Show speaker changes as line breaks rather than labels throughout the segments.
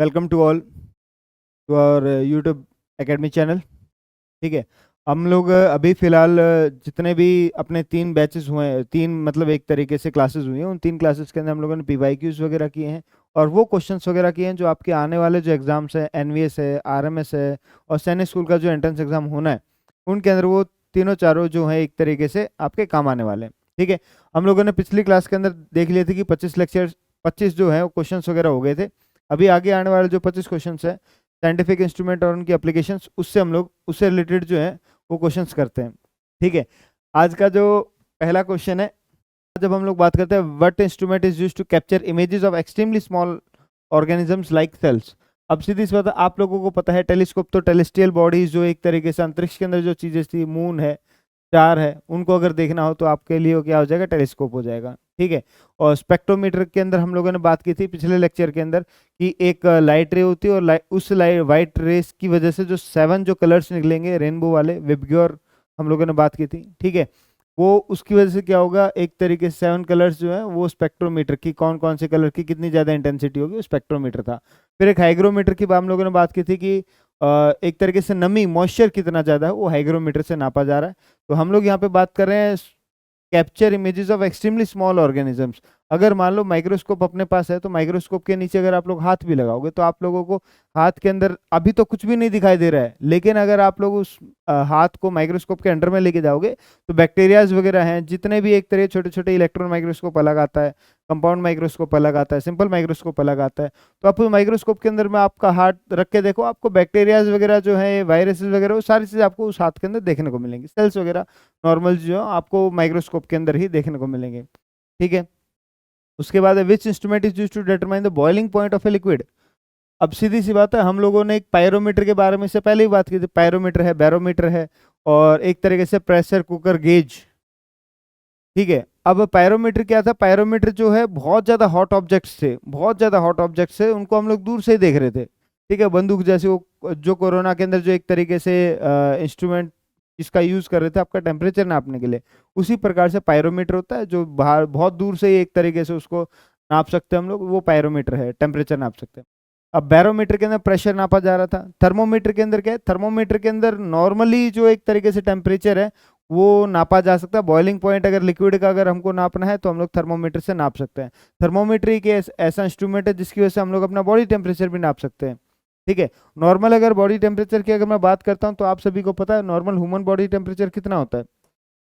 Welcome to all to our YouTube academy channel. ठीक है, हम लोग अभी फिलहाल जितने भी अपने 3 बैचेस हुए हैं, 3 मतलब एक तरीके से क्लासेस हुई हैं, उन 3 क्लासेस के अंदर हम लोगों ने पीवाईक्यूज वगैरह किए हैं और वो क्वेश्चंस वगैरह किए हैं जो आपके आने वाले जो एग्जाम्स है, एनवीएस है, आरएमएस है और सैनिक स्कूल का जो एंट्रेंस एग्जाम होना है, उनके अंदर वो तीनों चारों जो है एक तरीके से आपके काम आने वाले हैं। ठीक है, हम लोगों ने पिछली क्लास के अंदर देख लिए थे कि 25 जो है वो क्वेश्चन वगैरह हो गए थे। अभी आगे आने वाले जो 25 क्वेश्चन है साइंटिफिक इंस्ट्रूमेंट और उनकी एप्लीकेशंस, उससे हम लोग उससे रिलेटेड जो है वो क्वेश्चंस करते हैं। ठीक है, आज का जो पहला क्वेश्चन है, जब हम लोग बात करते हैं what instrument is used to capture images of extremely small organisms like cells. अब सीधी सी बात है, आप लोगों को पता है टेलीस्कोप तो टेरेस्ट्रियल बॉडीज जो एक तरीके से अंतरिक्ष के अंदर जो चीजें थी, मून है, स्टार है, उनको अगर देखना हो तो आपके लिए वो क्या हो जाएगा, टेलीस्कोप हो जाएगा। ठीक है, और स्पेक्ट्रोमीटर के अंदर हम लोगों ने बात की थी पिछले लेक्चर के अंदर कि एक लाइट रे होती है और उस वाइट रेस की वजह से जो 7 जो कलर्स निकलेंगे रेनबो वाले, विबग्योर हम लोगों ने बात की थी। ठीक है, वो उसकी वजह से क्या होगा, एक तरीके से 7 कलर्स जो है वो स्पेक्ट्रोमीटर की कौन कौन से कलर की कितनी ज़्यादा इंटेंसिटी होगी, वो स्पेक्ट्रोमीटर था। फिर एक हाइग्रोमीटर की हम लोगों ने बात की थी कि एक तरीके से नमी, मॉइस्चर कितना ज़्यादा है वो हाइग्रोमीटर से नापा जा रहा है। तो हम लोग यहाँ पे बात कर रहे हैं capture images of extremely small organisms. अगर मान लो माइक्रोस्कोप अपने पास है तो माइक्रोस्कोप के नीचे अगर आप लोग हाथ भी लगाओगे तो आप लोगों को हाथ के अंदर अभी तो कुछ भी नहीं दिखाई दे रहा है, लेकिन अगर आप लोग उस हाथ को माइक्रोस्कोप के अंडर में लेके जाओगे तो बैक्टीरियाज वगैरह हैं, जितने भी एक तरह छोटे छोटे इलेक्ट्रॉन माइक्रोस्कोप अलग आता है, कंपाउंड माइक्रोस्कोप अलग आता है, सिंपल माइक्रोस्कोप अलग आता है। तो आप माइक्रोस्कोप के अंदर में आपका हाथ रख के देखो, आपको बैक्टीरियाज वगैरह जो है, वायरसेस वगैरह, वो सारी चीज़ें आपको उस हाथ के अंदर देखने को मिलेंगी। सेल्स वगैरह नॉर्मल जो है आपको माइक्रोस्कोप के अंदर ही देखने को मिलेंगे। ठीक है, उसके बाद है which instrument is use to determine the boiling point of a liquid. अब सीधी सी बात है, हम लोगों ने एक पायरोमीटर के बारे में से पहले ही बात की थी। पायरोमीटर है, बैरोमीटर है और एक तरीके से प्रेशर कुकर गेज। ठीक है, अब पायरोमीटर क्या था, पायरोमीटर जो है बहुत ज्यादा हॉट ऑब्जेक्ट्स थे, बहुत ज्यादा हॉट ऑब्जेक्ट्स थे, उनको हम लोग दूर से ही देख रहे थे। ठीक है, बंदूक जैसे वो जो कोरोना के अंदर जो एक तरीके से इंस्ट्रूमेंट इसका यूज कर रहे थे आपका टेम्परेचर नापने के लिए, उसी प्रकार से पायरोमीटर होता है जो बाहर बहुत दूर से ही एक तरीके से उसको नाप सकते हैं हम लोग, वो पायरोमीटर है, टेम्परेचर नाप सकते हैं। अब बैरोमीटर के अंदर प्रेशर नापा जा रहा था। थर्मोमीटर के अंदर क्या है, थर्मोमीटर के अंदर नॉर्मली जो एक तरीके से टेम्परेचर है वो नापा जा सकता है। बॉइलिंग पॉइंट अगर लिक्विड का अगर हमको नापना है तो हम लोग थर्मोमीटर से नाप सकते हैं। थर्मोमीटर एक ऐसा इंस्ट्रूमेंट है जिसकी वजह से हम लोग अपना बॉडी टेम्परेचर भी नाप सकते हैं। ठीक है, नॉर्मल अगर बॉडी टेम्परेचर की अगर मैं बात करता हूँ तो आप सभी को पता है नॉर्मल ह्यूमन बॉडी टेम्परेचर कितना होता है।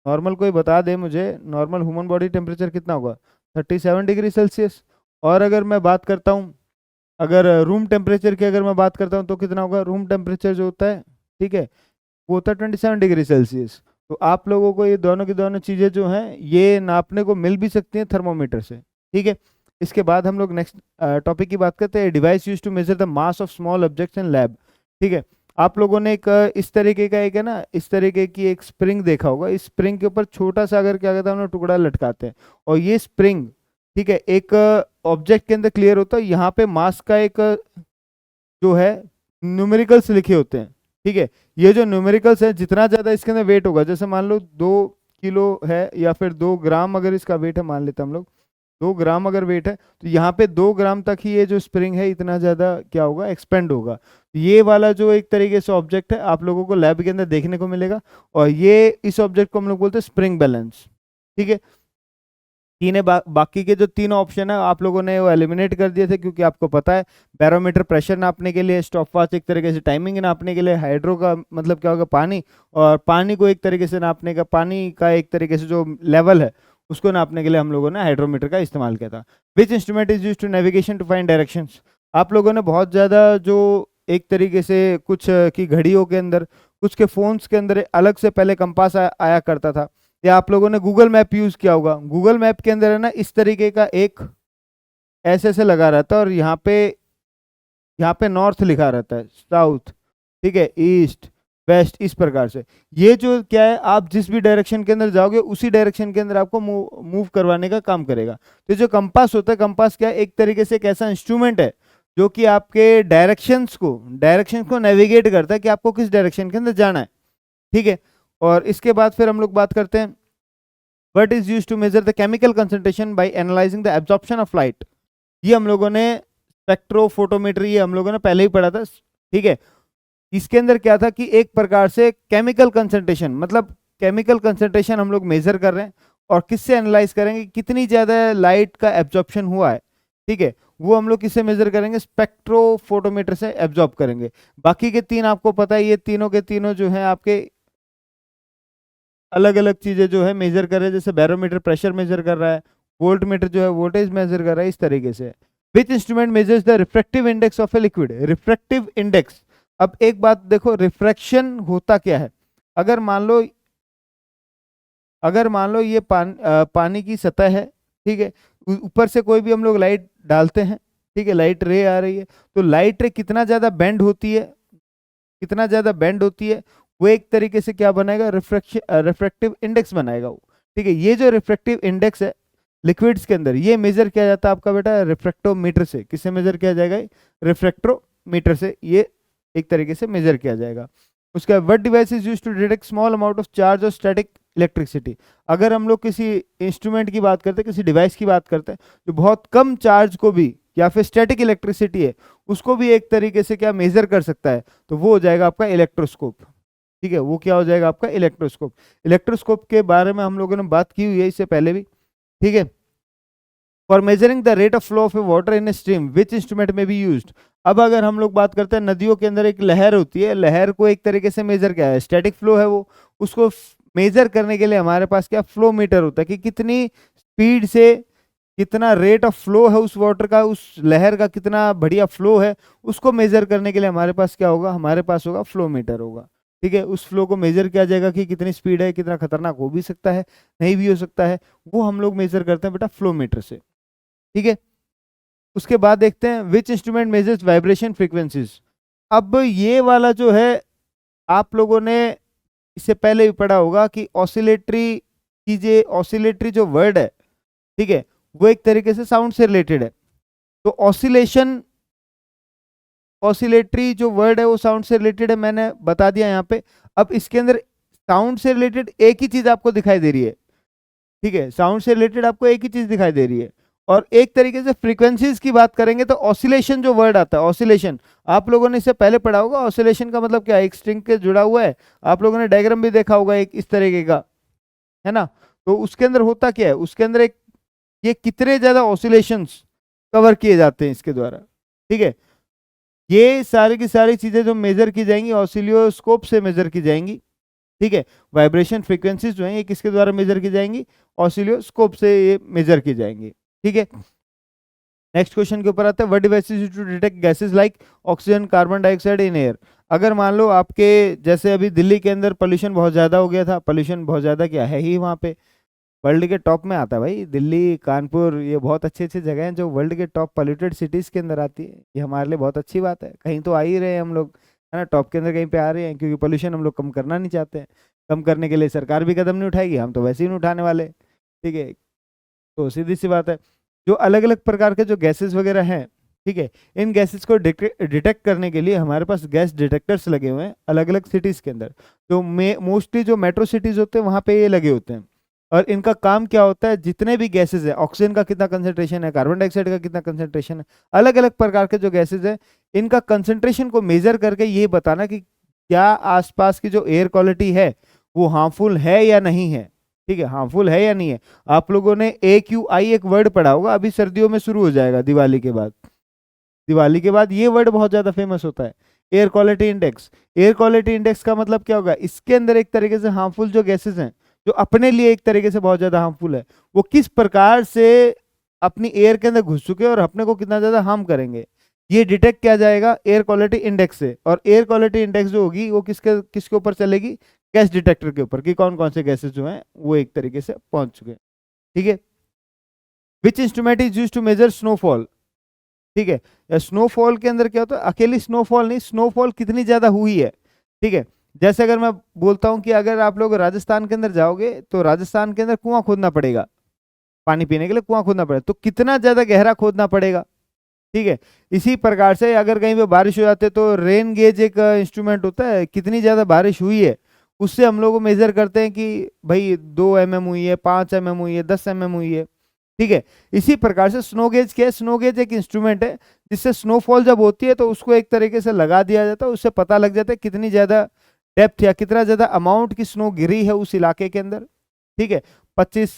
नॉर्मल कोई बता दे मुझे, नॉर्मल ह्यूमन बॉडी टेम्परेचर कितना होगा? 37 डिग्री सेल्सियस। और अगर मैं बात करता हूँ, अगर रूम टेम्परेचर की अगर मैं बात करता हूँ तो कितना होगा रूम टेम्परेचर जो होता है? ठीक है, वो होता है 27 डिग्री सेल्सियस। तो आप लोगों को ये दोनों की दोनों चीज़ें जो हैं ये नापने को मिल भी सकती हैं थर्मोमीटर से। ठीक है, इसके बाद हम लोग नेक्स्ट टॉपिक की बात करते हैं, device use to measure the mass of small objects in lab. ठीक है, आप लोगों ने एक इस तरीके का एक है ना, इस तरीके की एक स्प्रिंग देखा होगा। इस स्प्रिंग के ऊपर छोटा सा अगर क्या कहते हैं हम लोग टुकड़ा लटकाते हैं और ये स्प्रिंग, ठीक है, एक ऑब्जेक्ट के अंदर क्लियर होता है। यहाँ पे मास का एक जो है न्यूमेरिकल्स लिखे होते हैं। ठीक है, ये जो न्यूमेरिकल्स है जितना ज्यादा इसके अंदर वेट होगा, जैसे मान लो 2 किलो है या फिर 2 ग्राम अगर इसका वेट है, मान लेते हैं हम लोग 2 ग्राम अगर वेट है, तो यहाँ पे 2 ग्राम तक ही ये जो स्प्रिंग है इतना ज्यादा क्या होगा, एक्सपेंड होगा। ये वाला जो एक तरीके से ऑब्जेक्ट है आप लोगों को लैब के अंदर देखने को मिलेगा और ये इस ऑब्जेक्ट को हम लोग बोलते हैं स्प्रिंग बैलेंस। ठीक है, बाकी के जो 3 ऑप्शन है आप लोगों ने वो एलिमिनेट कर दिए थे, क्योंकि आपको पता है बैरोमीटर प्रेशर नापने के लिए, स्टॉपवॉच एक तरीके से टाइमिंग नापने के लिए, हाइड्रो का मतलब क्या होगा, पानी, और पानी को एक तरीके से नापने का, पानी का एक तरीके से जो लेवल है उसको नापने के लिए हम लोगों ने हाइड्रोमीटर का इस्तेमाल किया था। Which instrument is use to navigation to find directions. आप लोगों ने बहुत ज़्यादा जो एक तरीके से कुछ की घड़ियों के अंदर, कुछ के फोन्स के अंदर अलग से पहले कंपास आया करता था, या आप लोगों ने गूगल मैप यूज किया होगा। गूगल मैप के अंदर है ना इस तरीके का एक ऐसे ऐसे लगा रहता है और यहाँ पे नॉर्थ लिखा रहता है, साउथ, ठीक है, ईस्ट, वेस्ट, इस प्रकार से। ये जो क्या है, आप जिस भी डायरेक्शन के अंदर जाओगे उसी डायरेक्शन के अंदर आपको मूव करवाने का काम करेगा। तो जो कंपास होता है, कंपास क्या है, एक तरीके से एक ऐसा इंस्ट्रूमेंट है जो कि आपके डायरेक्शंस को नेविगेट करता है कि आपको किस डायरेक्शन के अंदर जाना है। ठीक है, और इसके बाद फिर हम लोग बात करते हैं what is used to measure the chemical concentration by analysing the absorption of light. ये हम लोगों ने स्पेक्ट्रोफोटोमेट्री, ये हम लोगों ने पहले ही पढ़ा था, ठीक है। इसके अंदर क्या था कि एक प्रकार से केमिकल कंसंट्रेशन, मतलब केमिकल कंसंट्रेशन हम लोग मेजर कर रहे हैं, और किससे एनालाइज करेंगे, कितनी ज्यादा लाइट का एब्जॉर्प्शन हुआ है, ठीक है, वो हम लोग किससे मेजर करेंगे, स्पेक्ट्रोफोटोमीटर से एब्जॉर्ब करेंगे। बाकी के तीन आपको पता है, ये तीनों के तीनों जो है आपके अलग अलग चीजें जो है मेजर कर रहे हैं, जैसे बैरोमीटर प्रेशर मेजर कर रहा है, वोल्ट मीटर जो है वोल्टेज मेजर कर रहा है, इस तरीके से। विच instrument measures the refractive index of a liquid, refractive index. अब एक बात देखो, रिफ्रैक्शन होता क्या है, अगर मान लो, ये पानी की सतह है, ठीक है, ऊपर से कोई भी हम लोग लाइट डालते हैं, ठीक है, लाइट रे आ रही है, तो लाइट रे कितना ज्यादा बेंड होती है, कितना ज्यादा बेंड होती है, वो एक तरीके से क्या बनाएगा, रिफ्रैक्टिव इंडेक्स बनाएगा वो, ठीक है। ये जो रिफ्रैक्टिव इंडेक्स है लिक्विड्स के अंदर, ये मेजर किया जाता है आपका बेटा रिफ्रैक्टोमीटर से। किससे मेजर किया जाएगा, रिफ्रैक्टोमीटर से ये एक तरीके से मेजर किया जाएगा। उसका what device is used to detect small amount of charge और स्टैटिक इलेक्ट्रिसिटी। अगर हम लोग किसी इंस्ट्रूमेंट की बात करते हैं, किसी डिवाइस की बात करते हैं, जो बहुत कम चार्ज को भी या फिर स्टैटिक इलेक्ट्रिसिटी है उसको भी एक तरीके से क्या मेजर कर सकता है, तो वो हो जाएगा आपका इलेक्ट्रोस्कोप, ठीक है, वो क्या हो जाएगा आपका इलेक्ट्रोस्कोप। इलेक्ट्रोस्कोप के बारे में हम लोगों ने बात की हुई है इससे पहले भी, ठीक है। For measuring the rate of flow of A water in a stream which instrument में बी यूज्ड। अब अगर हम लोग बात करते हैं, नदियों के अंदर एक लहर होती है, लहर को एक तरीके से मेजर क्या है, स्टैटिक फ्लो है वो, उसको मेजर करने के लिए हमारे पास क्या फ्लो मीटर होता है, कि कितनी स्पीड से कितना रेट ऑफ फ्लो है उस वाटर का, उस लहर का कितना बढ़िया फ्लो है, उसको मेजर करने के लिए हमारे पास क्या होगा, हमारे पास होगा फ्लो मीटर होगा, ठीक है। उस फ्लो को मेजर किया जाएगा कि कितनी स्पीड है, कितना खतरनाक हो भी सकता है, नहीं भी हो सकता है, वो हम लोग मेजर करते हैं बेटा फ्लो मीटर से, ठीक है। उसके बाद देखते हैं which instrument measures vibration frequencies. अब ये वाला जो है आप लोगों ने इससे पहले भी पढ़ा होगा कि ऑसिलेटरी चीजें, ऑसिलेटरी जो वर्ड है, ठीक है, वो एक तरीके से साउंड से रिलेटेड है। तो ऑसिलेशन, ऑसिलेटरी जो वर्ड है वो साउंड से रिलेटेड है, मैंने बता दिया यहाँ पे। अब इसके अंदर साउंड से रिलेटेड एक ही चीज आपको दिखाई दे रही है, ठीक है, साउंड से रिलेटेड आपको एक ही चीज दिखाई दे रही है। और एक तरीके से फ्रीक्वेंसीज की बात करेंगे तो ऑसिलेशन जो वर्ड आता है, ऑसिलेशन आप लोगों ने इससे पहले पढ़ा होगा। ऑसिलेशन का मतलब क्या है, एक स्ट्रिंग के जुड़ा हुआ है, आप लोगों ने डायग्राम भी देखा होगा एक इस तरीके का, है ना। तो उसके अंदर होता क्या है, उसके अंदर एक, ये कितने ज्यादा ऑसिलेशंस कवर किए जाते हैं इसके द्वारा, ठीक है। ये सारी की सारी चीजें जो मेजर की जाएंगी ऑसिलियोस्कोप से मेजर की जाएंगी, ठीक है। वाइब्रेशन फ्रीक्वेंसीज जो है ये किसके द्वारा मेजर की जाएंगी, ऑसिलियोस्कोप से ये मेजर की जाएंगी, ठीक है। नेक्स्ट क्वेश्चन के ऊपर आता है, what device is used to detect gases like oxygen, carbon dioxide in air. अगर मान लो आपके, जैसे अभी दिल्ली के अंदर पोल्यूशन बहुत ज्यादा हो गया था, पोल्यूशन बहुत ज्यादा क्या है ही वहाँ पे, वर्ल्ड के टॉप में आता है भाई, दिल्ली, कानपुर, ये बहुत अच्छी अच्छी जगह हैं जो वर्ल्ड के टॉप पोल्यूटेड सिटीज के अंदर आती है। ये हमारे लिए बहुत अच्छी बात है, कहीं तो आ ही रहे हैं हम लोग, है ना, टॉप के अंदर कहीं पे आ रहे हैं, क्योंकि पोल्यूशन हम लोग कम करना नहीं चाहते हैं। कम करने के लिए सरकार भी कदम नहीं उठाएगी, हम तो वैसे ही नहीं उठाने वाले, ठीक है। तो सीधी सी बात है, जो अलग अलग प्रकार के जो गैसेस वगैरह हैं, ठीक है, इन गैसेस को डिटेक्ट करने के लिए हमारे पास गैस डिटेक्टर्स लगे हुए हैं अलग अलग सिटीज के अंदर। जो मोस्टली जो मेट्रो सिटीज होते हैं वहाँ पे ये लगे होते हैं। और इनका काम क्या होता है, जितने भी गैसेस है, ऑक्सीजन का कितना कंसेंट्रेशन है, कार्बन डाइऑक्साइड का कितना कंसेंट्रेशन है, अलग अलग प्रकार के जो गैसेस है, इनका कंसेंट्रेशन को मेजर करके ये बताना कि क्या आसपास की जो एयर क्वालिटी है वो हार्मफुल है या नहीं है, ठीक है, हार्मफुल है या नहीं है। आप लोगों ने AQI एक वर्ड पढ़ा होगा, अभी सर्दियों में शुरू हो जाएगा दिवाली के बाद, दिवाली के बाद ये वर्ड बहुत ज्यादा फेमस होता है, air quality index. Air quality index का मतलब क्या होगा, इसके अंदर एक तरीके से हार्मफुल जो गैसेस हैं, जो अपने लिए एक तरीके से बहुत ज्यादा हार्मफुल है, वो किस प्रकार से अपनी एयर के अंदर घुस चुके हैं और अपने को कितना ज्यादा हार्म करेंगे, ये डिटेक्ट किया जाएगा एयर क्वालिटी इंडेक्स से। और एयर क्वालिटी इंडेक्स जो होगी वो किसके किसके ऊपर चलेगी, गैस डिटेक्टर के ऊपर, कि कौन कौन से गैसेस जो हैं वो एक तरीके से पहुंच चुके हैं, ठीक है। Which instrument is use to measure snowfall, ठीक है। या स्नोफॉल के अंदर क्या होता है, अकेली स्नोफॉल नहीं, स्नोफॉल कितनी ज्यादा हुई है, ठीक है। जैसे अगर मैं बोलता हूं कि अगर आप लोग राजस्थान के अंदर जाओगे तो राजस्थान के अंदर कुआं खोदना पड़ेगा, पानी पीने के लिए कुआं खोदना पड़ेगा, तो कितना ज्यादा गहरा खोदना पड़ेगा, ठीक है। इसी प्रकार से अगर कहीं पे बारिश हो जाती है तो रेन गेज एक इंस्ट्रूमेंट होता है, कितनी ज्यादा बारिश हुई है उससे हम लोग मेजर करते हैं कि भाई 2 mm हुई है, 5 mm हुई है, 10 mm हुई है, ठीक है। इसी प्रकार से स्नो गेज क्या है, स्नो गेज एक इंस्ट्रूमेंट है जिससे स्नोफॉल जब होती है तो उसको एक तरीके से लगा दिया जाता है, उससे पता लग जाता है कितनी ज्यादा डेप्थ या कितना ज्यादा अमाउंट की स्नो गिरी है उस इलाके के अंदर। ठीक है। 25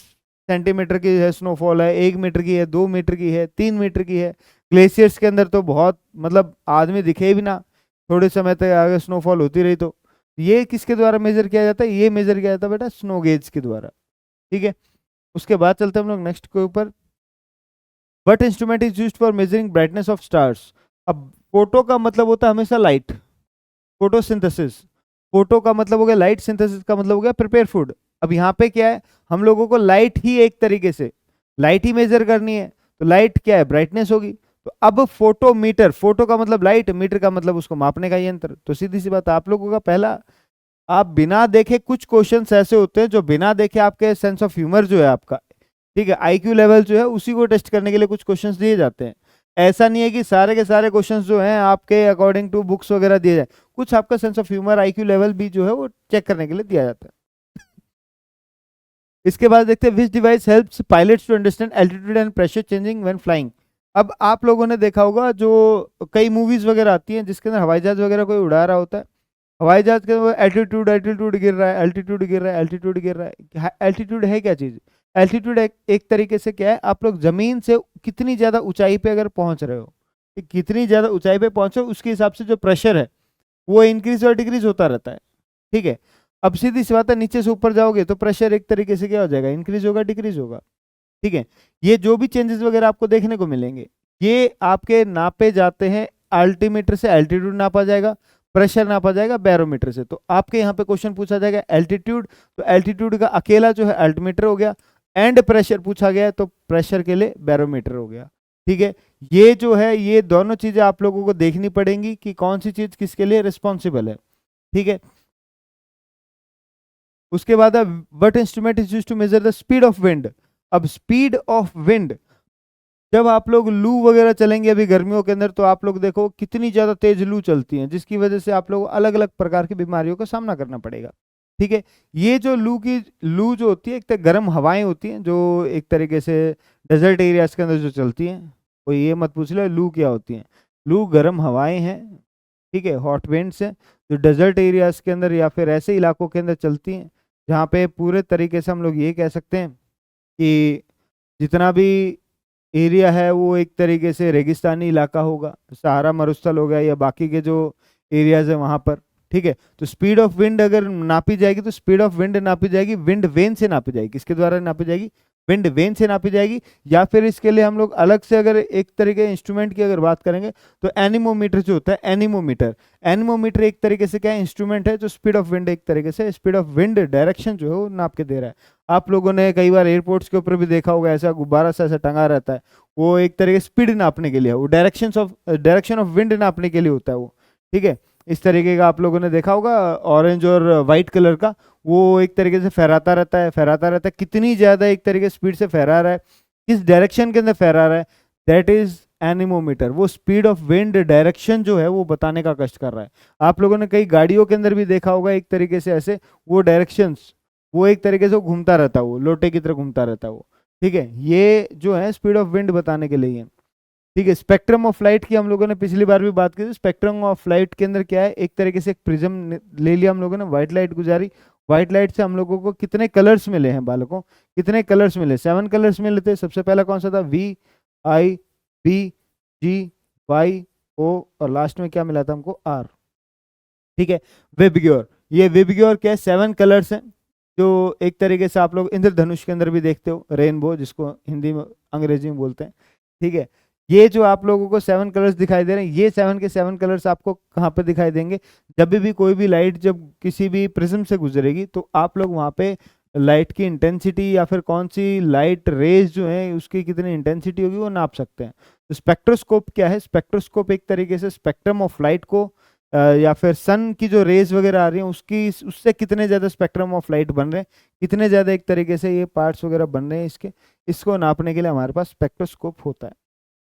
सेंटीमीटर की है स्नोफॉल है, 1 मीटर की है, 2 मीटर की है, 3 मीटर की है। ग्लेशियर्स के अंदर तो बहुत मतलब आदमी दिखे भी ना, थोड़े समय तक अगर स्नोफॉल होती रही तो। ये किसके द्वारा मेजर किया जाता है, ये मेजर किया जाता है बेटा स्नो गेज के द्वारा। ठीक है। उसके बाद चलते हैं हम लोग नेक्स्ट के ऊपर। What instrument is used for measuring brightness of stars. अब फोटो का मतलब होता है हमेशा लाइट, फोटोसिंथेसिस। फोटो का मतलब हो गया लाइट, सिंथेसिस का मतलब हो गया प्रिपेयर फूड। अब यहाँ पे क्या है, हम लोगों को लाइट ही एक तरीके से लाइट ही मेजर करनी है, तो लाइट क्या है, ब्राइटनेस होगी। तो अब फोटोमीटर, फोटो का मतलब लाइट, मीटर का मतलब उसको मापने का यंत्र। तो सीधी सी बात, आप लोगों का पहला, आप बिना देखे कुछ क्वेश्चंस ऐसे होते हैं जो बिना देखे आपके सेंस ऑफ ह्यूमर जो है आपका, ठीक है, आईक्यू लेवल जो है उसी को टेस्ट करने के लिए कुछ क्वेश्चंस दिए जाते हैं। ऐसा नहीं है कि सारे के सारे क्वेश्चंस जो हैं आपके अकॉर्डिंग टू बुक्स वगैरह दिए जाए, कुछ आपका sense of humour IQ level भी जो है वो चेक करने के लिए दिया जाता है। इसके बाद देखते हैं which device helps pilots to understand altitude and pressure changing when flying. अब आप लोगों ने देखा होगा जो कई मूवीज वगैरह आती हैं जिसके अंदर हवाई जहाज वगैरह कोई उड़ा रहा होता है, हवाई जहाज के अंदर एल्टीट्यूड एल्टीट्यूड गिर रहा है, एल्टीट्यूड गिर रहा है, एल्टीट्यूड गिर रहा है। एल्टीट्यूड है क्या चीज, एल्टीट्यूड एक तरीके से क्या है, आप लोग जमीन से कितनी ज्यादा ऊंचाई पे अगर पहुंच रहे हो, कितनी ज्यादा ऊंचाई पे पहुंचे उसके हिसाब से जो प्रेशर है वो इंक्रीज और डिक्रीज होता रहता है। ठीक है। अब सीधी सी बात है, नीचे से ऊपर जाओगे तो प्रेशर एक तरीके से क्या हो जाएगा, इंक्रीज होगा, डिक्रीज होगा। ठीक है। ये जो भी चेंजेस वगैरह आपको देखने को मिलेंगे ये आपके नापे जाते हैं, अल्टीमीटर से एल्टीट्यूड नापा जाएगा, प्रेशर नापा जाएगा बैरोमीटर से। तो आपके यहाँ पे क्वेश्चन पूछा जाएगा एल्टीट्यूड, तो एल्टीट्यूड का अकेला जो है अल्टीमीटर हो गया, एंड प्रेशर पूछा गया तो प्रेशर के लिए बैरोमीटर हो गया। ठीक है। ये जो है ये दोनों चीजें आप लोगों को देखनी पड़ेंगी कि कौन सी चीज किसके लिए रिस्पॉन्सिबल है। ठीक है। उसके बाद what instrument is use to measure the speed of wind. अब स्पीड ऑफ विंड, जब आप लोग लू वगैरह चलेंगे अभी गर्मियों के अंदर तो आप लोग देखो कितनी ज्यादा तेज लू चलती है, जिसकी वजह से आप लोग अलग अलग प्रकार की बीमारियों का सामना करना पड़ेगा। ठीक है। ये जो लू जो होती है, एक तो गर्म हवाएं होती हैं जो एक तरीके से डेजर्ट एरियाज के अंदर जो चलती हैं, कोई ये मत पूछ ले लू क्या होती है। लू गर्म हवाएं हैं, ठीक है, हॉट विंड्स हैं, जो डेजर्ट एरियाज के अंदर या फिर ऐसे इलाकों के अंदर चलती हैं जहाँ पे पूरे तरीके से हम लोग ये कह सकते हैं कि जितना भी एरिया है वो एक तरीके से रेगिस्तानी इलाका होगा, सहारा मरुस्थल हो गया या बाकी के जो एरियाज है वहां पर। ठीक है। तो स्पीड ऑफ विंड अगर नापी जाएगी तो स्पीड ऑफ विंड नापी जाएगी विंड वेन से नापी जाएगी, किसके द्वारा नापी जाएगी, विंड वेन से नापी जाएगी। या फिर इसके लिए हम लोग अलग से अगर एक तरीके इंस्ट्रूमेंट की अगर बात करेंगे तो एनीमोमीटर जो होता है, एनीमोमीटर, एनीमोमीटर एक तरीके से क्या इंस्ट्रूमेंट है जो स्पीड ऑफ विंड, एक तरीके से स्पीड ऑफ विंड डायरेक्शन जो है वो नाप के दे रहा है। आप लोगों ने कई बार एयरपोर्ट्स के ऊपर भी देखा होगा ऐसा गुब्बारा सा ऐसा टंगा रहता है, वो एक तरीके से स्पीड नापने के लिए, वो डायरेक्शन ऑफ विंड नापने के लिए होता है वो। ठीक है। इस तरीके का आप लोगों ने देखा होगा ऑरेंज और वाइट कलर का, वो एक तरीके से फहराता रहता है, फहराता रहता है, कितनी ज्यादा एक तरीके स्पीड से फहरा रहा है, किस डायरेक्शन के अंदर फहरा रहा है, दैट इज एनीमोमीटर। वो स्पीड ऑफ विंड डायरेक्शन जो है वो बताने का कष्ट कर रहा है। आप लोगों ने कई गाड़ियों के अंदर भी देखा होगा एक तरीके से ऐसे वो डायरेक्शंस, वो एक तरीके से घूमता रहता है, वो लोटे की तरह घूमता रहता है वो। ठीक है। ये जो है स्पीड ऑफ विंड बताने के लिए है। ठीक है। स्पेक्ट्रम ऑफ लाइट की हम लोगों ने पिछली बार भी बात की थी। स्पेक्ट्रम ऑफ लाइट के अंदर क्या है, एक तरीके से एक प्रिज्म ले लिया हम लोगों ने, व्हाइट लाइट गुजारी, व्हाइट लाइट से हम लोगों को कितने कलर्स मिले हैं बालकों, कितने कलर्स मिले, 7 कलर्स मिले थे। सबसे पहला कौन सा था, VI B G Y O, और लास्ट में क्या मिला था हमको, R। ठीक है। विबग्योर, ये विबग्योर क्या है, 7 कलर्स हैं जो एक तरीके से आप लोग इंद्रधनुष के अंदर भी देखते हो, रेनबो जिसको हिंदी में अंग्रेजी में बोलते हैं। ठीक है। ये जो आप लोगों को 7 कलर्स दिखाई दे रहे हैं, ये 7 के 7 कलर्स आपको कहाँ पे दिखाई देंगे, जब भी कोई भी लाइट जब किसी भी प्रिज्म से गुजरेगी तो आप लोग वहाँ पे लाइट की इंटेंसिटी या फिर कौन सी लाइट रेज जो है उसकी कितनी इंटेंसिटी होगी वो नाप सकते हैं। तो स्पेक्ट्रोस्कोप क्या है, स्पेक्ट्रोस्कोप एक तरीके से स्पेक्ट्रम ऑफ लाइट को या फिर सन की जो रेज वगैरह आ रही हैं उसकी, उससे कितने ज़्यादा स्पेक्ट्रम ऑफ लाइट बन रहे हैं, कितने ज़्यादा एक तरीके से ये पार्ट्स वगैरह बन रहे हैं इसके, इसको नापने के लिए हमारे पास स्पेक्ट्रोस्कोप होता है।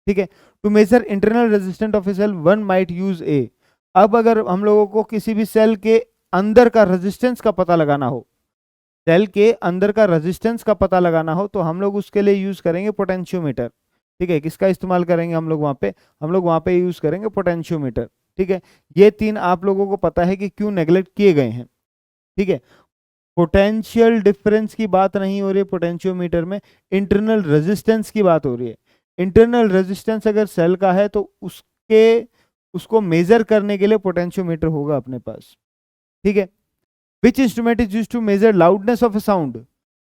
ठीक है। To measure internal resistance of a cell one might use a. अब अगर हम लोगों को किसी भी सेल के अंदर का रेजिस्टेंस का पता लगाना हो सेल के अंदर का रेजिस्टेंस का पता लगाना हो तो हम लोग उसके लिए यूज करेंगे पोटेंशियोमीटर। ठीक है, किसका इस्तेमाल करेंगे हम लोग वहां पे? हम लोग वहां पे यूज करेंगे पोटेंशियोमीटर। ठीक है, ये तीन आप लोगों को पता है कि क्यों नेग्लेक्ट किए गए हैं। ठीक है, पोटेंशियल डिफरेंस की बात नहीं हो रही है पोटेंशियोमीटर में, इंटरनल रेजिस्टेंस की बात हो रही है। इंटरनल रेजिस्टेंस अगर सेल का है तो उसको मेजर करने के लिए पोटेंशियोमीटर होगा अपने पास। ठीक है, which instrument is use to measure loudness of a sound?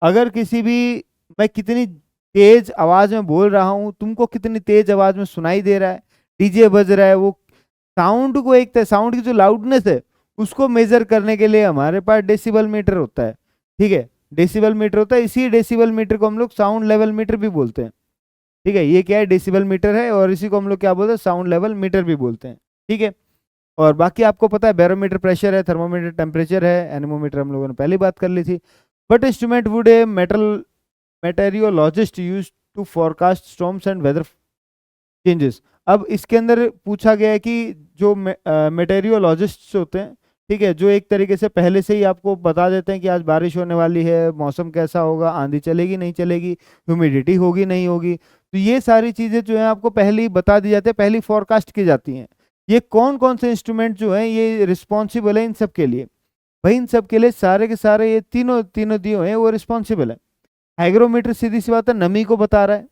अगर किसी भी, मैं कितनी तेज आवाज में बोल रहा हूं, तुमको कितनी तेज आवाज में सुनाई दे रहा है, डीजे बज रहा है, वो साउंड को, एक साउंड की जो लाउडनेस है उसको मेजर करने के लिए हमारे पास डेसिबल मीटर होता है। ठीक है, डेसिबल मीटर होता है, इसी डेसिबल मीटर को हम लोग साउंड लेवल मीटर भी बोलते हैं। ठीक है, ये क्या है? डेसिबल मीटर है, और इसी को हम लोग क्या बोलते हैं? साउंड लेवल मीटर भी बोलते हैं। ठीक है, और बाकी आपको पता है बैरोमीटर प्रेशर है, थर्मोमीटर टेम्परेचर है, एनेमोमीटर हम लोगों ने पहली बात कर ली थी। But instrument would a meteorologist use to forecast storms and weather changes? अब इसके अंदर पूछा गया है कि जो मेटेरियोलॉजिस्ट होते हैं, ठीक है, जो एक तरीके से पहले से ही आपको बता देते हैं कि आज बारिश होने वाली है, मौसम कैसा होगा, आंधी चलेगी नहीं चलेगी, ह्यूमिडिटी होगी नहीं होगी, तो ये सारी चीज़ें जो है आपको पहले ही बता दी जाती है, पहले फोरकास्ट की जाती हैं। ये कौन कौन से इंस्ट्रूमेंट जो हैं ये रिस्पॉन्सिबल है इन सब के लिए? भाई इन सब के लिए सारे के सारे ये तीनों तीनों दियो हैं वो रिस्पॉन्सिबल है। हाइग्रोमीटर सीधी सी बात है नमी को बता रहा है।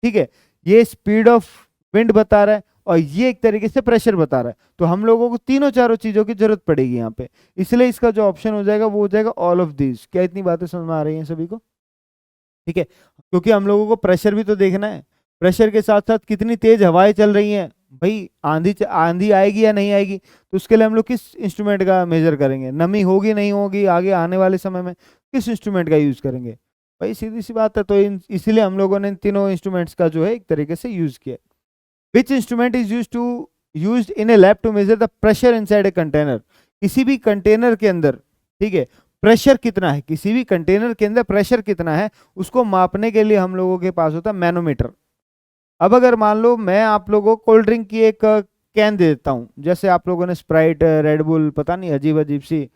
ठीक है, ये स्पीड ऑफ विंड बता रहा है, और ये एक तरीके से प्रेशर बता रहा है। तो हम लोगों को तीनों चारों चीजों की जरूरत पड़ेगी यहाँ पे, इसलिए इसका जो ऑप्शन हो जाएगा वो हो जाएगा ऑल ऑफ दीज। क्या इतनी बातें समझ में आ रही हैं सभी को? ठीक है, क्योंकि हम लोगों को प्रेशर भी तो देखना है, प्रेशर के साथ साथ कितनी तेज हवाएं चल रही हैं। भाई आंधी आएगी या नहीं आएगी, तो उसके लिए हम लोग किस इंस्ट्रूमेंट का मेजर करेंगे? नमी होगी नहीं होगी आगे आने वाले समय में, किस इंस्ट्रूमेंट का यूज करेंगे? भाई सीधी सी बात है। तो इसीलिए हम लोगों ने इन तीनों इंस्ट्रूमेंट्स का जो है एक तरीके से यूज किया। Which instrument is used in a lab to measure the pressure inside a container? किसी भी कंटेनर के अंदर, ठीक है, प्रेशर कितना है, किसी भी कंटेनर के अंदर प्रेशर कितना है उसको मापने के लिए हम लोगों के पास होता है मैनोमीटर। अब अगर मान लो मैं आप लोगों को कोल्ड ड्रिंक की एक कैन दे देता हूँ, जैसे आप लोगों ने स्प्राइट, रेड बुल, पता नहीं अजीब अजीब सी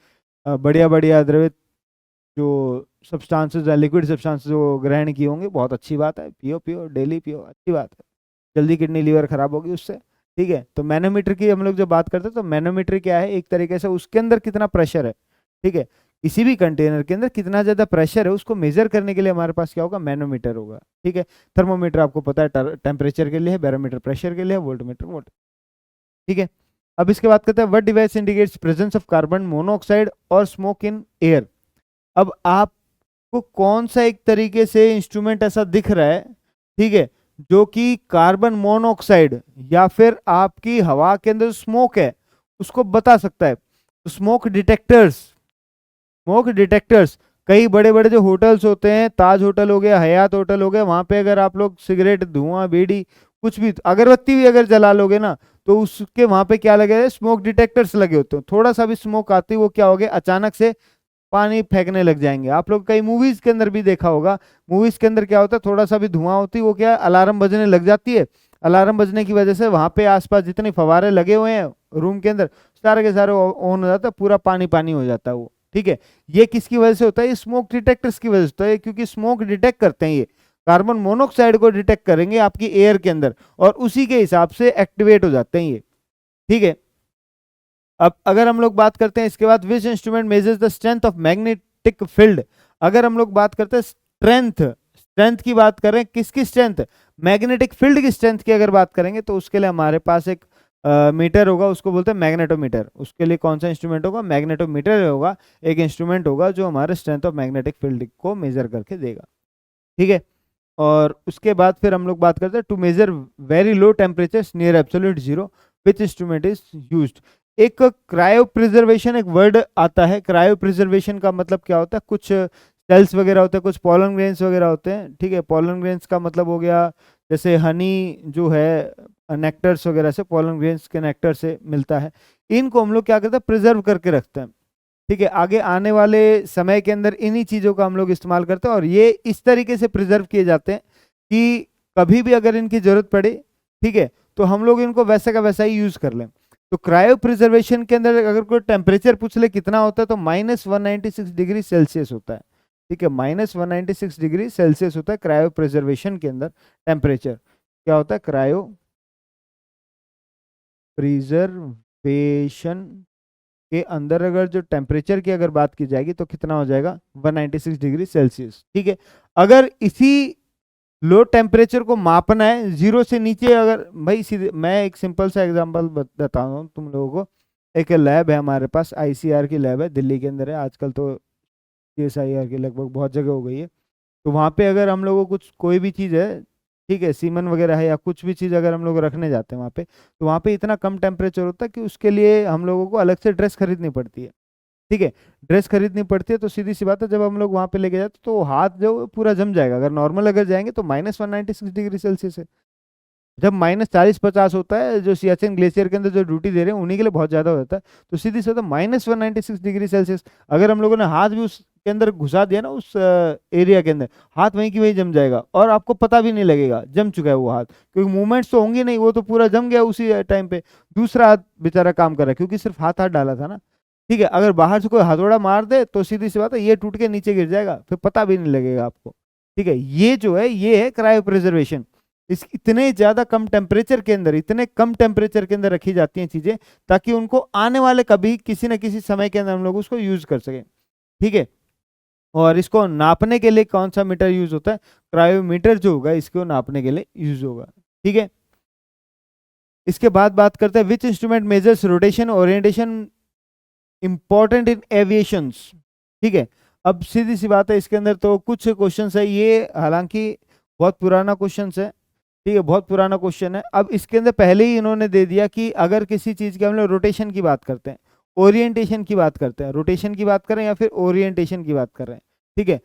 बढ़िया बढ़िया द्रवित जो सब्सटेंसेस है, लिक्विड सब्सटेंसेस जो ग्रहण किए होंगे, बहुत अच्छी बात है, पियो पियो डेली पियो, अच्छी बात है, जल्दी किडनी लीवर खराब होगी उससे। ठीक है, तो मैनोमीटर की हम लोग जब बात करते हैं तो मैनोमीटर क्या है? एक तरीके से उसके अंदर कितना प्रेशर है, ठीक है, किसी भी कंटेनर के अंदर कितना ज्यादा प्रेशर है उसको मेजर करने के लिए हमारे पास क्या होगा? मैनोमीटर होगा। ठीक है, थर्मोमीटर आपको पता है टेम्परेचर के लिए है, बैरोमीटर प्रेशर के लिए है, वोल्टमीटर वोल्ट। ठीक है, अब इसके बाद कहते हैं what device indicates presence of carbon monoxide और स्मोक इन एयर? अब आपको कौन सा एक तरीके से इंस्ट्रूमेंट ऐसा दिख रहा है, ठीक है, जो कि कार्बन मोनोऑक्साइड या फिर आपकी हवा के अंदर स्मोक है उसको बता सकता है? तो स्मोक डिटेक्टर्स कई बड़े बड़े जो होटल्स होते हैं, ताज होटल हो गया, हयात होटल हो गया, वहां पे अगर आप लोग सिगरेट, धुआं, बीड़ी, कुछ भी, अगरबत्ती भी अगर जला लोगे ना, तो उसके वहां पे क्या लगे? स्मोक डिटेक्टर्स लगे होते हैं। थोड़ा सा भी स्मोक आती है वो क्या हो गया? अचानक से पानी फेंकने लग जाएंगे। आप लोग कई मूवीज के अंदर भी देखा होगा, मूवीज के अंदर क्या होता है? थोड़ा सा भी धुआं होती है वो क्या, अलार्म बजने लग जाती है। अलार्म बजने की वजह से वहां पे आसपास जितने फवारे लगे हुए हैं रूम के अंदर, सारे के सारे ऑन हो जाता है, पूरा पानी पानी हो जाता है वो। ठीक है, ये किसकी वजह से होता है? ये स्मोक डिटेक्टर्स की वजह से होता है, क्योंकि स्मोक डिटेक्ट करते हैं, ये कार्बन मोनोऑक्साइड को डिटेक्ट करेंगे आपकी एयर के अंदर, और उसी के हिसाब से एक्टिवेट हो जाते हैं ये। ठीक है, अब अगर हम लोग बात करते हैं इसके बाद विच instrument measures the strength of magnetic field? अगर हम लोग बात करते हैं स्ट्रेंथ की बात करें, किसकी स्ट्रेंथ? मैग्नेटिक फील्ड की स्ट्रेंथ की अगर बात करेंगे तो उसके लिए हमारे पास एक मीटर होगा, उसको बोलते हैं मैग्नेटोमीटर। उसके लिए कौन सा इंस्ट्रूमेंट होगा? मैग्नेटोमीटर होगा, एक इंस्ट्रूमेंट होगा जो हमारे स्ट्रेंथ ऑफ मैग्नेटिक फील्ड को मेजर करके देगा। ठीक है, और उसके बाद फिर हम लोग बात करते हैं to measure very low temperature near absolute zero which instrument is used? एक क्रायो प्रिजर्वेशन एक वर्ड आता है। क्रायो प्रिजर्वेशन का मतलब क्या होता है? कुछ सेल्स वगैरह होते हैं, कुछ पॉलन ग्रेन्स वगैरह होते हैं। ठीक है, पॉलन ग्रेन्स का मतलब हो गया जैसे हनी जो है नेक्टर्स वगैरह से, पॉलन ग्रेन्स के नेक्टर से मिलता है। इनको हम लोग क्या करते हैं? प्रिजर्व करके रखते हैं। ठीक है, आगे आने वाले समय के अंदर इन्हीं चीज़ों का हम लोग इस्तेमाल करते हैं, और ये इस तरीके से प्रिजर्व किए जाते हैं कि कभी भी अगर इनकी जरूरत पड़े, ठीक है, तो हम लोग इनको वैसा का वैसा ही यूज कर लें। तो क्रायो प्रिजर्वेशन के अंदर अगर कोई टेम्परेचर पूछ ले कितना होता है, तो -196 डिग्री सेल्सियस होता है। ठीक है। -196 डिग्री सेल्सियस होता है क्रायो प्रिजर्वेशन के अंदर टेम्परेचर। क्या होता है? क्रायो प्रिजर्वेशन के अंदर अगर जो टेम्परेचर की अगर बात की जाएगी तो कितना हो जाएगा? 196 डिग्री सेल्सियस। ठीक है। अगर इसी लो टेम्परेचर को मापना है जीरो से नीचे, अगर भाई सीधे मैं एक सिंपल सा एग्जांपल बताता हूँ तुम लोगों को। एक लैब है हमारे पास, आईसीआर की लैब है, दिल्ली के अंदर है, आजकल तो सीएसआईआर की लगभग बहुत जगह हो गई है। तो वहाँ पे अगर हम लोगों को कुछ कोई भी चीज़ है, ठीक है, सीमन वगैरह है या कुछ भी चीज़ अगर हम लोग रखने जाते हैं वहाँ पे, तो वहाँ पे इतना कम टेम्परेचर होता है कि उसके लिए हम लोगों को अलग से ड्रेस खरीदनी पड़ती है। ठीक है। ड्रेस खरीदनी पड़ती है तो सीधी सी बात है, जब हम लोग वहाँ पे लेके जाते हैं तो हाथ जो पूरा जम जाएगा। अगर नॉर्मल अगर जाएंगे तो -196 डिग्री सेल्सियस है। जब -40-50 होता है, जो सियाचिन ग्लेशियर के अंदर जो ड्यूटी दे रहे हैं उन्हीं के लिए बहुत ज़्यादा हो जाता है। तो सीधी सी बात है, -196 डिग्री सेल्सियस अगर हम लोगों ने हाथ भी उसके अंदर घुसा दिया ना, उस एरिया के अंदर, हाथ वहीं की वहीं जम जाएगा और आपको पता भी नहीं लगेगा जम चुका है वो हाथ, क्योंकि मूवमेंट्स तो होंगे नहीं, वो तो पूरा जम गया उसी टाइम पे। दूसरा हाथ बेचारा काम कर रहा है क्योंकि सिर्फ हाथ हाथ डाला था ना। ठीक है। अगर बाहर से कोई हथौड़ा मार दे तो सीधी सी बात है ये टूट के नीचे गिर जाएगा, फिर पता भी नहीं लगेगा आपको। ठीक है। ये जो है ये है क्रायो प्रिजर्वेशन। इस इतने ज्यादा कम टेम्परेचर के अंदर, इतने कम टेम्परेचर के अंदर रखी जाती हैं चीजें ताकि उनको आने वाले कभी किसी न किसी समय के अंदर हम लोग उसको यूज कर सकें। ठीक है। और इसको नापने के लिए कौन सा मीटर यूज होता है? क्रायोमीटर जो होगा इसको नापने के लिए यूज होगा। ठीक है। इसके बाद बात करते हैं which instrument measures rotation orientation important in aviations. ठीक है। अब सीधी सी बात है, इसके अंदर तो कुछ क्वेश्चन है ये, हालांकि बहुत पुराना क्वेश्चन है। ठीक है। बहुत पुराना क्वेश्चन है। अब इसके अंदर पहले ही इन्होंने दे दिया कि अगर किसी चीज के हम लोग रोटेशन की बात करते हैं, ओरिएंटेशन की बात करते हैं, रोटेशन की बात करें या फिर ओरिएंटेशन की बात कर रहे हैं। ठीक है।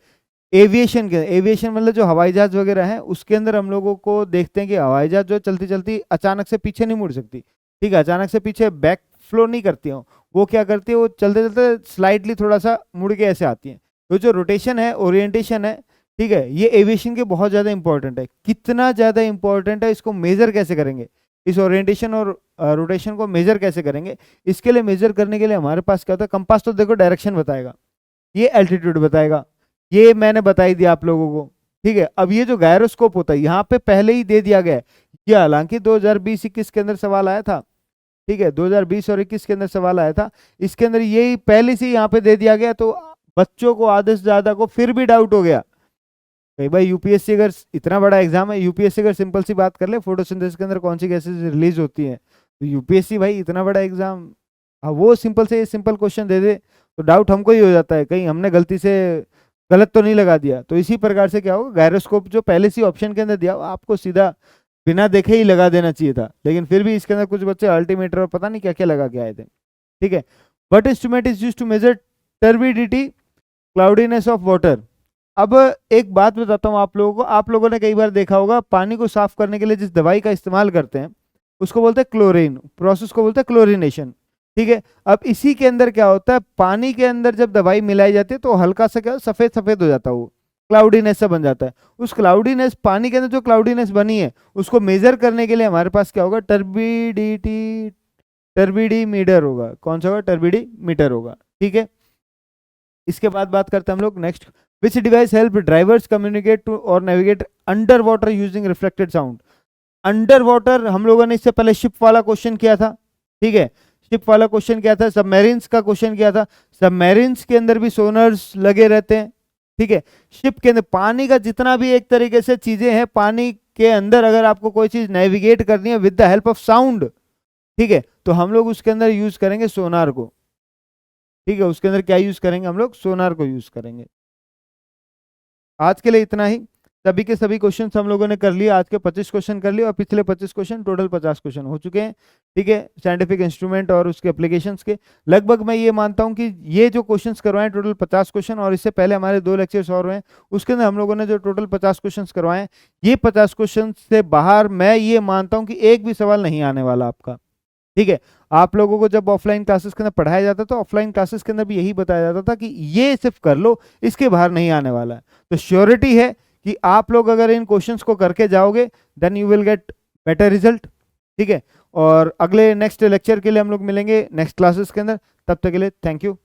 एविएशन के, एविएशन मतलब जो हवाई जहाज वगैरह है उसके अंदर हम लोगों को देखते हैं कि हवाई जहाज जो चलती चलती अचानक से पीछे नहीं मुड़ सकती। ठीक है। अचानक से पीछे बैक फ्लो नहीं करती हो, वो क्या करती है, वो चलते चलते स्लाइडली थोड़ा सा मुड़ के ऐसे आती है। तो जो रोटेशन है, ओरिएंटेशन है, ठीक है, ये एविएशन के बहुत ज्यादा इंपॉर्टेंट है। कितना ज्यादा इंपॉर्टेंट है, इसको मेजर कैसे करेंगे, इस ओरिएंटेशन और रोटेशन को मेजर कैसे करेंगे? इसके लिए मेजर करने के लिए हमारे पास क्या होता है? कंपास तो देखो डायरेक्शन बताएगा, ये एल्टीट्यूड बताएगा, ये मैंने बताई दिया आप लोगों को। ठीक है। अब ये जो गायरोस्कोप होता है यहाँ पे पहले ही दे दिया गया है, ये हालांकि 2020-21 के अंदर सवाल आया था। ठीक है। 2020 और 21 के अंदर सवाल आया था, इसके अंदर यही पहले से यहाँ पे दे दिया गया। तो बच्चों को आधे से ज्यादा को फिर भी डाउट हो गया कई भाई यूपीएससी अगर इतना बड़ा एग्जाम है, यूपीएससी अगर सिंपल सी बात कर ले, फोटोसिंथेसिस के अंदर कौन सी गैसेज रिलीज होती है, तो यूपीएससी भाई इतना बड़ा एग्जाम, हाँ वो सिंपल से सिंपल क्वेश्चन दे दे तो डाउट हमको ही हो जाता है कहीं हमने गलती से गलत तो नहीं लगा दिया। तो इसी प्रकार से क्या होगा, गायरोस्कोप जो पहले से ऑप्शन के अंदर दिया आपको सीधा बिना देखे ही लगा देना चाहिए था, लेकिन फिर भी इसके अंदर कुछ बच्चे अल्टीमीटर और पता नहीं क्या क्या लगा के आए थे। ठीक है। What instrument is use to measure turbidity cloudiness of water. अब एक बात बताता हूँ आप लोगों को, आप लोगों ने कई बार देखा होगा पानी को साफ करने के लिए जिस दवाई का इस्तेमाल करते हैं उसको बोलते हैं क्लोरीन, प्रोसेस को बोलते हैं क्लोरीनेशन। ठीक है। अब इसी के अंदर क्या होता है, पानी के अंदर जब दवाई मिलाई जाती है तो हल्का सा क्या सफेद सफेद हो जाता है, वो क्लाउडीनेस सा बन जाता है। उस क्लाउडीनेस, पानी के अंदर जो क्लाउडीनेस बनी है उसको मेजर करने के लिए हमारे पास क्या होगा, टर्बिडिटी, टर्बिडीमीटर होगा। कौन सा होगा? टर्बिडीमीटर होगा। ठीक है। इसके बाद बात करते हैं हम लोग next, which device help drivers communicate to और navigate under water using reflected sound. Under water हम लोगों ने इससे पहले शिप वाला क्वेश्चन किया था। ठीक है। शिप वाला क्वेश्चन किया था, सबमरीन्स का क्वेश्चन किया था। सबमरीन्स के अंदर भी सोनर्स लगे रहते हैं। ठीक है। शिप के अंदर पानी का जितना भी एक तरीके से चीजें हैं, पानी के अंदर अगर आपको कोई चीज नेविगेट करनी है with the help of sound, ठीक है, तो हम लोग उसके अंदर यूज करेंगे सोनार को। ठीक है। उसके अंदर क्या यूज करेंगे हम लोग? सोनार को यूज करेंगे। आज के लिए इतना ही। सभी के सभी क्वेश्चन हम लोगों ने कर लिए, आज के 25 क्वेश्चन कर लिए और पिछले 25 क्वेश्चन, टोटल 50 क्वेश्चन हो चुके हैं। ठीक है। साइंटिफिक इंस्ट्रूमेंट और उसके एप्लीकेशंस के लगभग मैं ये मानता हूं कि ये जो क्वेश्चंस करवाए टोटल 50 क्वेश्चन, और इससे पहले हमारे 2 लेक्चर्स और हुए उसके अंदर हम लोगों ने जो टोटल 50 क्वेश्चन करवाए, ये 50 क्वेश्चन से बाहर मैं ये मानता हूँ कि एक भी सवाल नहीं आने वाला आपका। ठीक है। आप लोगों को जब ऑफलाइन क्लासेस के अंदर पढ़ाया जाता तो ऑफलाइन क्लासेस के अंदर भी यही बताया जाता था कि ये सिर्फ कर लो, इसके बाहर नहीं आने वाला है। तो श्योरिटी है कि आप लोग अगर इन क्वेश्चंस को करके जाओगे then you will get better result. ठीक है। और अगले नेक्स्ट लेक्चर के लिए हम लोग मिलेंगे नेक्स्ट क्लासेस के अंदर, तब तक के लिए थैंक यू।